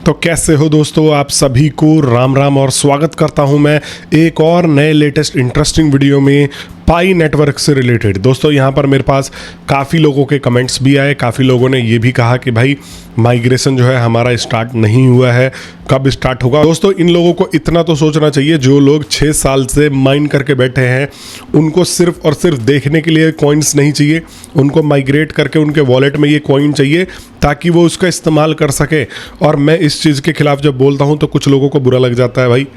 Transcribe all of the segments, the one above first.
तो कैसे हो दोस्तों, आप सभी को राम राम और स्वागत करता हूं मैं एक और नए लेटेस्ट इंटरेस्टिंग वीडियो में पाई नेटवर्क से रिलेटेड। दोस्तों यहाँ पर मेरे पास काफ़ी लोगों के कमेंट्स भी आए, काफ़ी लोगों ने ये भी कहा कि भाई माइग्रेशन जो है हमारा स्टार्ट नहीं हुआ है, कब स्टार्ट होगा। दोस्तों इन लोगों को इतना तो सोचना चाहिए, जो लोग 6 साल से माइन करके बैठे हैं उनको सिर्फ और सिर्फ देखने के लिए कॉइन्स नहीं चाहिए, उनको माइग्रेट करके उनके वॉलेट में ये कॉइन चाहिए ताकि वो उसका इस्तेमाल कर सके। और मैं इस चीज़ के खिलाफ जब बोलता हूँ तो कुछ लोगों को बुरा लग जाता है। भाई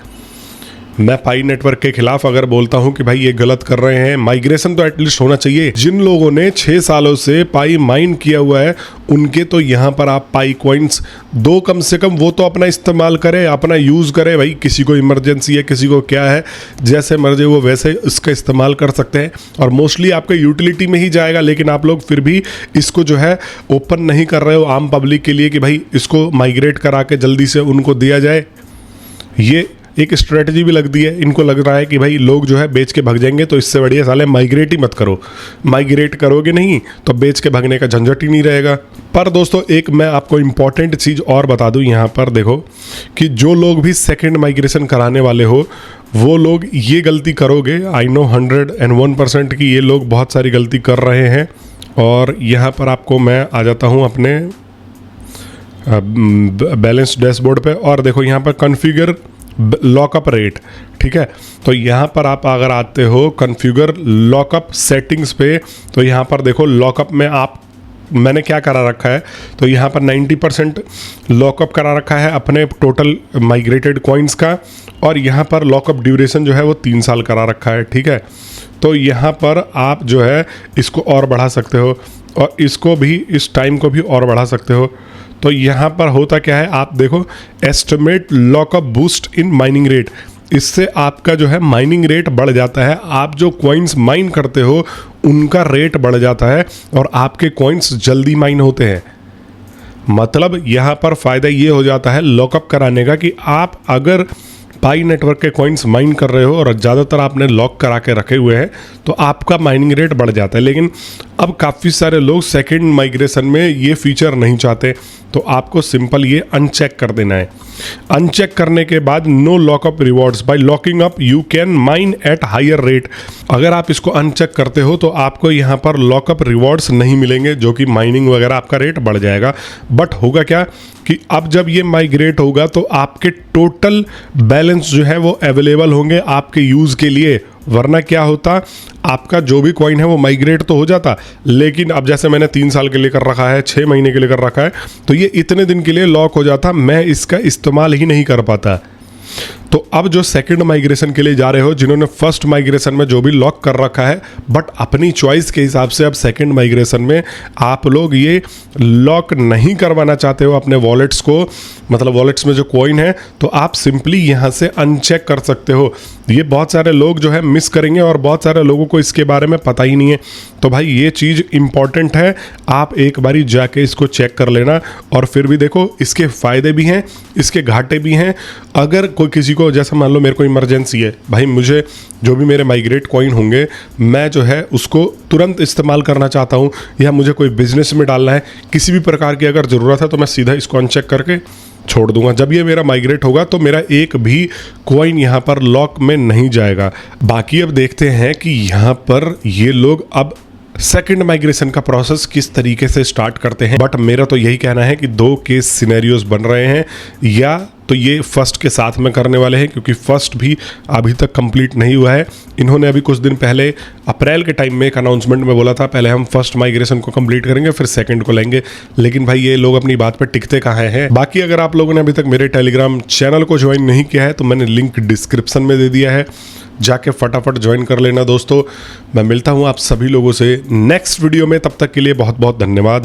मैं पाई नेटवर्क के खिलाफ अगर बोलता हूं कि भाई ये गलत कर रहे हैं, माइग्रेशन तो एटलीस्ट होना चाहिए। जिन लोगों ने 6 सालों से पाई माइन किया हुआ है उनके तो यहाँ पर आप पाई कॉइन्स दो कम से कम, वो तो अपना इस्तेमाल करे, अपना यूज़ करे। भाई किसी को इमरजेंसी है, किसी को क्या है, जैसे मर्जी वो वैसे इसका इस्तेमाल कर सकते हैं और मोस्टली आपके यूटिलिटी में ही जाएगा। लेकिन आप लोग फिर भी इसको जो है ओपन नहीं कर रहे हो आम पब्लिक के लिए कि भाई इसको माइग्रेट करा के जल्दी से उनको दिया जाए। ये एक स्ट्रेटजी भी लगती है, इनको लग रहा है कि भाई लोग जो है बेच के भाग जाएंगे, तो इससे बढ़िया साले माइग्रेट ही मत करो। माइग्रेट करोगे नहीं तो बेच के भागने का झंझट ही नहीं रहेगा। पर दोस्तों एक मैं आपको इम्पॉर्टेंट चीज़ और बता दूं, यहाँ पर देखो कि जो लोग भी सेकंड माइग्रेशन कराने वाले हो वो लोग ये गलती करोगे। आई नो 101% की ये लोग बहुत सारी गलती कर रहे हैं। और यहाँ पर आपको मैं आ जाता हूँ अपने बैलेंस डैशबोर्ड पे और देखो यहाँ पर कॉन्फ़िगर लॉकअप रेट, ठीक है। तो यहाँ पर आप अगर आते हो कॉन्फ़िगर लॉकअप सेटिंग्स पे, तो यहाँ पर देखो लॉकअप में मैंने क्या करा रखा है, तो यहाँ पर 90% लॉकअप करा रखा है अपने टोटल माइग्रेटेड कॉइन्स का। और यहाँ पर लॉकअप ड्यूरेशन जो है वो 3 साल करा रखा है, ठीक है। तो यहाँ पर आप जो है इसको और बढ़ा सकते हो और इसको भी, इस टाइम को भी और बढ़ा सकते हो। तो यहाँ पर होता क्या है, आप देखो estimate lockup boost in mining rate, इससे आपका जो है माइनिंग रेट बढ़ जाता है। आप जो कॉइन्स माइन करते हो उनका रेट बढ़ जाता है और आपके कॉइन्स जल्दी माइन होते हैं। मतलब यहाँ पर फ़ायदा ये हो जाता है लॉकअप कराने का कि आप अगर पाई नेटवर्क के कॉइन्स माइन कर रहे हो और ज़्यादातर आपने लॉक करा के रखे हुए हैं तो आपका माइनिंग रेट बढ़ जाता है। लेकिन अब काफ़ी सारे लोग सेकंड माइग्रेशन में ये फीचर नहीं चाहते, तो आपको सिंपल ये अनचेक कर देना है। अनचेक करने के बाद no lockup rewards, by locking up you can mine at higher rate. अगर आप इसको अनचेक करते हो तो आपको यहाँ पर लॉकअप रिवॉर्ड्स नहीं मिलेंगे, जो कि माइनिंग वगैरह आपका रेट बढ़ जाएगा। बट होगा क्या कि अब जब ये माइग्रेट होगा तो आपके टोटल बैलेंस जो है वो अवेलेबल होंगे आपके यूज़ के लिए। वरना क्या होता, आपका जो भी कॉइन है वो माइग्रेट तो हो जाता, लेकिन अब जैसे मैंने 3 साल के लिए कर रखा है, 6 महीने के लिए कर रखा है, तो ये इतने दिन के लिए लॉक हो जाता, मैं इसका इस्तेमाल ही नहीं कर पाता। तो अब जो सेकंड माइग्रेशन के लिए जा रहे हो, जिन्होंने फर्स्ट माइग्रेशन में जो भी लॉक कर रखा है, बट अपनी चॉइस के हिसाब से अब सेकंड माइग्रेशन में आप लोग ये लॉक नहीं करवाना चाहते हो अपने वॉलेट्स को, मतलब वॉलेट्स में जो कॉइन है, तो आप सिंपली यहाँ से अनचेक कर सकते हो। ये बहुत सारे लोग जो है मिस करेंगे और बहुत सारे लोगों को इसके बारे में पता ही नहीं है। तो भाई ये चीज़ इंपॉर्टेंट है, आप एक बारी जाके इसको चेक कर लेना। और फिर भी देखो इसके फ़ायदे भी हैं, इसके घाटे भी हैं। अगर कोई किसी को, जैसे मान लो मेरे को इमरजेंसी है, भाई मुझे जो भी मेरे माइग्रेट कॉइन होंगे मैं जो है उसको तुरंत इस्तेमाल करना चाहता हूँ, या मुझे कोई बिजनेस में डालना है, किसी भी प्रकार की अगर ज़रूरत है तो मैं सीधा इसको अनचेक करके छोड़ दूंगा। जब ये मेरा माइग्रेट होगा तो मेरा एक भी कॉइन यहाँ पर लॉक में नहीं जाएगा। बाकी अब देखते हैं कि यहाँ पर ये लोग अब सेकंड माइग्रेशन का प्रोसेस किस तरीके से स्टार्ट करते हैं। बट मेरा तो यही कहना है कि 2 केस सिनेरियोज बन रहे हैं, या तो ये फर्स्ट के साथ में करने वाले हैं, क्योंकि फर्स्ट भी अभी तक कंप्लीट नहीं हुआ है। इन्होंने अभी कुछ दिन पहले अप्रैल के टाइम में एक अनाउंसमेंट में बोला था पहले हम फर्स्ट माइग्रेशन को कंप्लीट करेंगे फिर सेकंड को लेंगे, लेकिन भाई ये लोग अपनी बात पर टिकते कहाँ हैं। बाकी अगर आप लोगों ने अभी तक मेरे टेलीग्राम चैनल को ज्वाइन नहीं किया है तो मैंने लिंक डिस्क्रिप्शन में दे दिया है, जाके फटाफट ज्वाइन कर लेना दोस्तों। मैं मिलता हूँ आप सभी लोगों से नेक्स्ट वीडियो में, तब तक के लिए बहुत बहुत धन्यवाद।